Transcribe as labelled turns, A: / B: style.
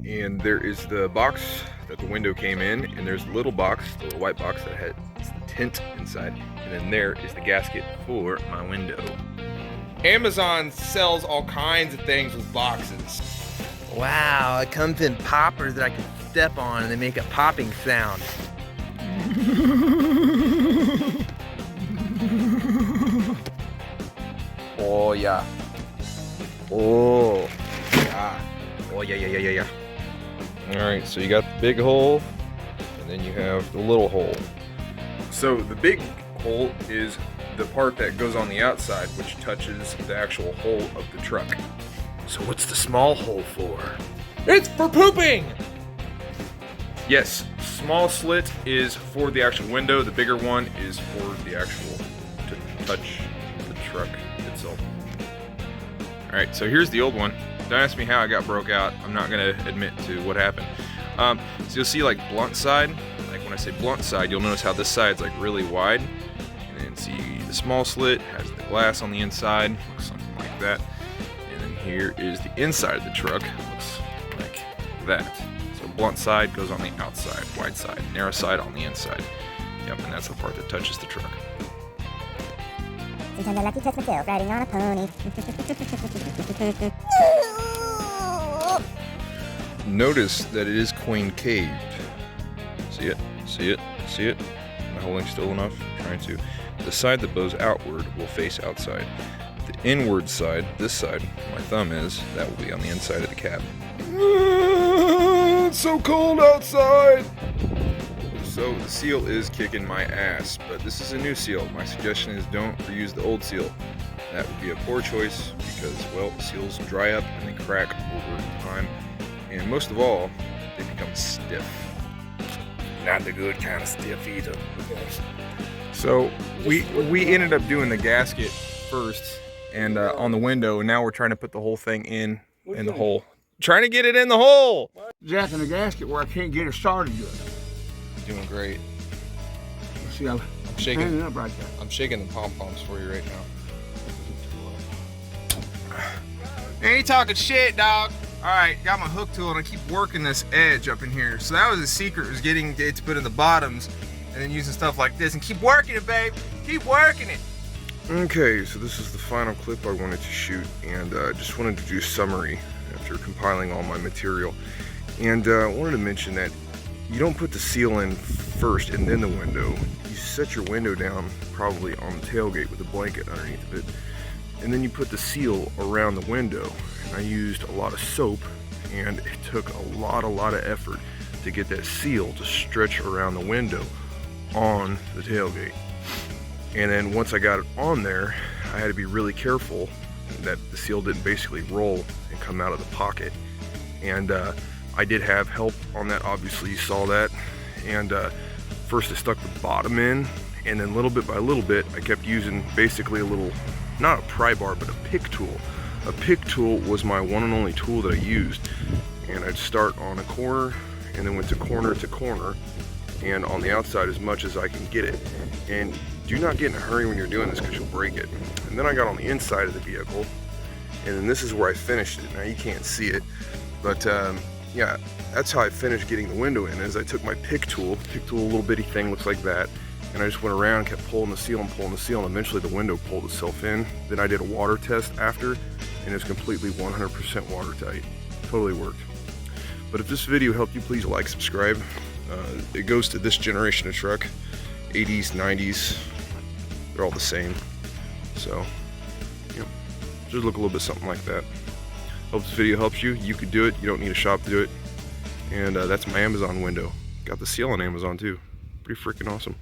A: And there is the box that the window came in, and there's the little box, the little white box that has the tint inside, and then there is the gasket for my window. Amazon sells all kinds of things with boxes.
B: Wow, it comes in poppers that I can step on and they make a popping sound.
A: Oh yeah. Oh yeah. Oh yeah. Alright, so you got the big hole, and then you have the little hole. So the big hole is the part that goes on the outside, which touches the actual hole of the truck. So what's the small hole for?
C: It's for pooping!
A: Yes, small slit is for the actual window. The bigger one is for the actual to touch the truck itself. Alright, so here's the old one. Don't ask me how it got broke out. I'm not gonna admit to what happened. So you'll see like blunt side. Like when I say blunt side, you'll notice how this side's like really wide. And then see the small slit has the glass on the inside, looks something like that. And then here is the inside of the truck, looks like that. So blunt side goes on the outside, wide side, narrow side on the inside. Yep, and that's the part that touches the truck.
D: Sometimes I like to touch myself riding on a pony.
A: Notice that it is concaved. See it? See it? See it? Am I holding still enough? Trying to. The side that bows outward will face outside. The inward side, this side, where my thumb is, that will be on the inside of the cab. It's so cold outside! So the seal is kicking my ass, but this is a new seal. My suggestion is don't reuse the old seal. That would be a poor choice because, well, seals dry up and they crack over time. And most of all, they become stiff. Not the good kind of stiff either. So we ended up doing the gasket first and on the window, and now we're trying to put the whole thing in the hole. Trying to get it in the hole!
C: Jack in the gasket where I can't get it started good.
A: Doing great.
C: See, I'm
A: shaking.
C: Up right there.
A: I'm shaking the pom-poms for you right now.
B: Ain't talking shit, dog. Alright, got my hook tool and I keep working this edge up in here. So that was the secret, was getting it to put in the bottoms and then using stuff like this. And keep working it, babe. Keep working it.
A: Okay, so this is the final clip I wanted to shoot, and just wanted to do a summary after compiling all my material. And I wanted to mention that you don't put the seal in first and then the window. You set your window down probably on the tailgate with a blanket underneath of it, and then you put the seal around the window. And I used a lot of soap, and it took a lot of effort to get that seal to stretch around the window on the tailgate. And then once I got it on there, I had to be really careful that the seal didn't basically roll and come out of the pocket. And I did have help on that, obviously you saw that. And first I stuck the bottom in, and then little bit by little bit I kept using basically a little, not a pry bar, but a pick tool. A pick tool was my one and only tool that I used. And I'd start on a corner and then went to corner and on the outside as much as I can get it. And do not get in a hurry when you're doing this because you'll break it. And then I got on the inside of the vehicle, and then this is where I finished it. Now you can't see it, but yeah, that's how I finished getting the window in, is I took my pick tool, a little bitty thing, looks like that, and I just went around and kept pulling the seal, and eventually the window pulled itself in. Then I did a water test after, and it was completely 100% watertight. Totally worked. But if this video helped you, please like, subscribe. It goes to this generation of truck, 80s, 90s, they're all the same. So, you know, just look a little bit something like that. Hope this video helps you. You could do it. You don't need a shop to do it. And that's my Amazon window. Got the seal on Amazon too. Pretty freaking awesome.